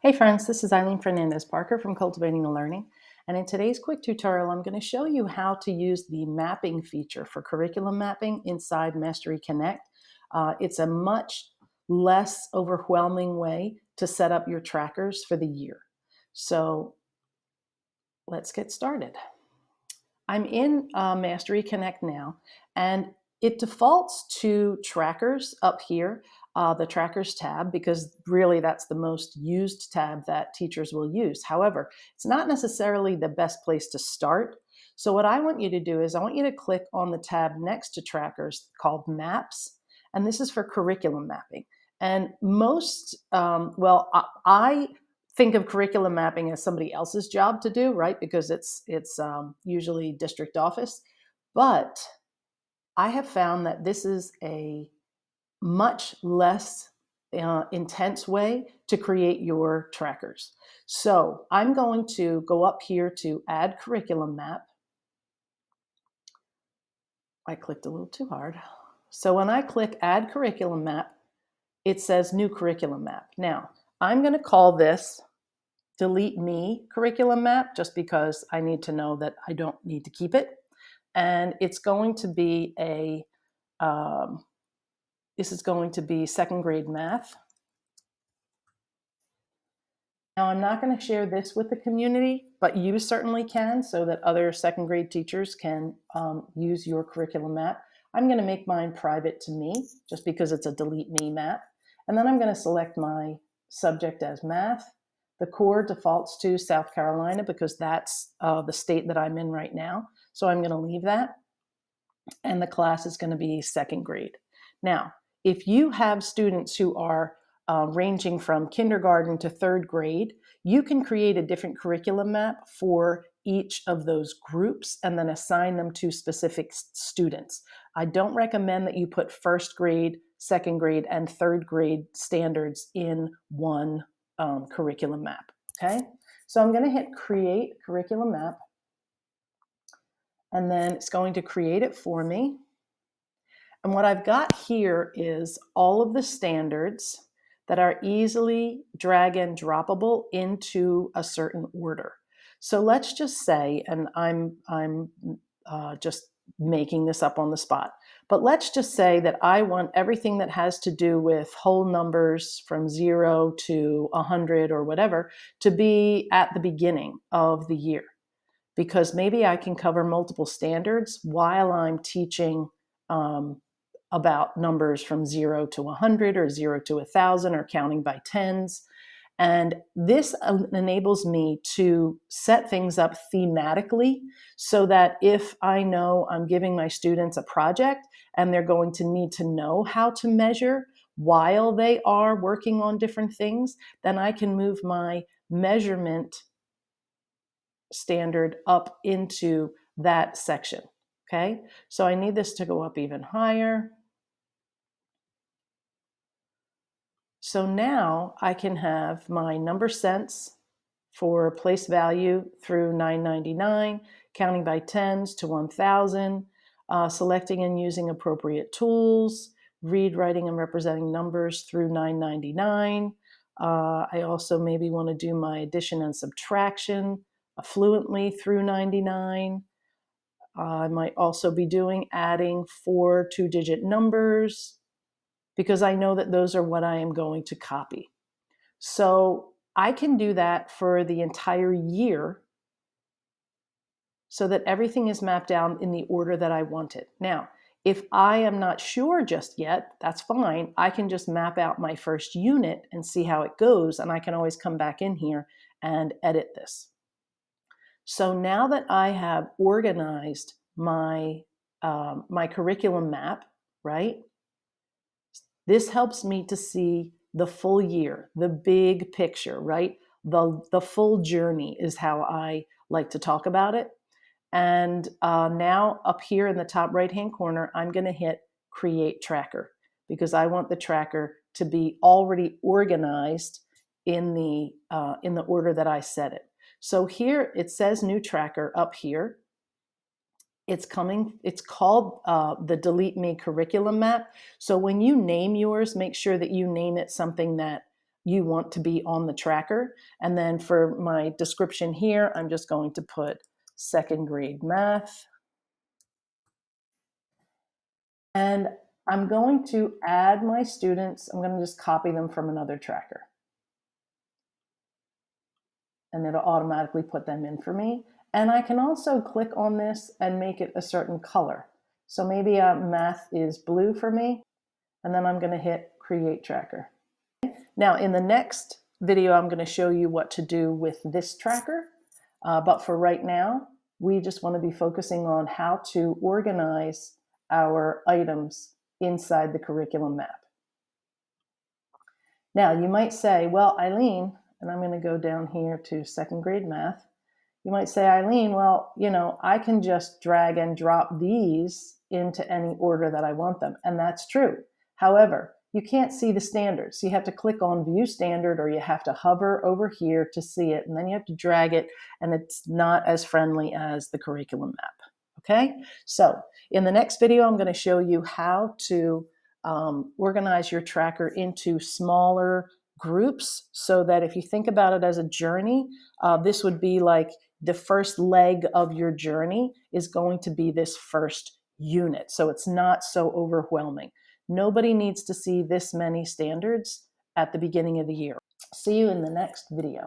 Hey friends, this is Eileen Fernandez Parker from Cultivating the Learning. And in today's quick tutorial, I'm going to show you how to use the mapping feature for curriculum mapping inside Mastery Connect. It's a much less overwhelming way to set up your trackers for the year. So let's get started. I'm in Mastery Connect now, and it defaults to trackers up here, the trackers tab, because really that's the most used tab that teachers will use. However, it's not necessarily the best place to start. So what I want you to do is I want you to click on the tab next to trackers called Maps, and this is for curriculum mapping. And most, I think of curriculum mapping as somebody else's job to do, right? Because it's usually district office. But I have found that this is a much less intense way to create your trackers. So I'm going to go up here to Add Curriculum Map. I clicked a little too hard. So when I click Add Curriculum Map, it says New Curriculum Map. Now, I'm going to call this Delete Me Curriculum Map, just because I need to know that I don't need to keep it. And it's going to be this is going to be second grade math. Now, I'm not going to share this with the community, but you certainly can, so that other second grade teachers can use your curriculum map. I'm going to make mine private to me, just because it's a Delete Me map. And then I'm going to select my subject as math. The core defaults to South Carolina because that's the state that I'm in right now. So I'm going to leave that. And the class is going to be second grade. Now, if you have students who are ranging from kindergarten to third grade, you can create a different curriculum map for each of those groups and then assign them to specific students. I don't recommend that you put first grade, second grade, and third grade standards in one curriculum map, okay? So I'm going to hit Create Curriculum Map, and then it's going to create it for me. And what I've got here is all of the standards that are easily drag and droppable into a certain order. So let's just say, and I'm just making this up on the spot, but let's just say that I want everything that has to do with whole numbers from 0 to 100 or whatever to be at the beginning of the year, because maybe I can cover multiple standards while I'm teaching about numbers from 0 to 100 or 0 to 1,000 or counting by tens. And this enables me to set things up thematically so that if I know I'm giving my students a project and they're going to need to know how to measure while they are working on different things, then I can move my measurement standard up into that section. Okay, so I need this to go up even higher. So now I can have my number cents for place value through 999, counting by tens to 1,000, selecting and using appropriate tools, read, writing, and representing numbers through 999. I also maybe want to do my addition and subtraction fluently through 99. I might also be doing adding 4 two-digit numbers, because I know that those are what I am going to copy. So I can do that for the entire year so that everything is mapped down in the order that I want it. Now, if I am not sure just yet, that's fine. I can just map out my first unit and see how it goes, and I can always come back in here and edit this. So now that I have organized my curriculum map, right? This helps me to see the full year, the big picture, right? The full journey is how I like to talk about it. And now up here in the top right-hand corner, I'm going to hit Create Tracker, because I want the tracker to be already organized in the order that I set it. So here it says New Tracker up here. It's called the Delete Me Curriculum Map. So when you name yours, make sure that you name it something that you want to be on the tracker. And then for my description here, I'm just going to put second grade math. And I'm going to add my students. I'm going to just copy them from another tracker. And it'll automatically put them in for me. And I can also click on this and make it a certain color. So maybe math is blue for me, and then I'm going to hit create tracker. Now in the next video, I'm going to show you what to do with this tracker. But for right now, we just want to be focusing on how to organize our items inside the curriculum map. Now you might say, well, Eileen, and I'm going to go down here to second grade math. You might say, Eileen, well, I can just drag and drop these into any order that I want them. And that's true. However, you can't see the standards. So you have to click on view standard, or you have to hover over here to see it. And then you have to drag it, and it's not as friendly as the curriculum map. Okay. So in the next video, I'm going to show you how to organize your tracker into smaller groups, so that if you think about it as a journey, this would be like the first leg of your journey is going to be this first unit. So it's not so overwhelming. Nobody needs to see this many standards at the beginning of the year. See you in the next video.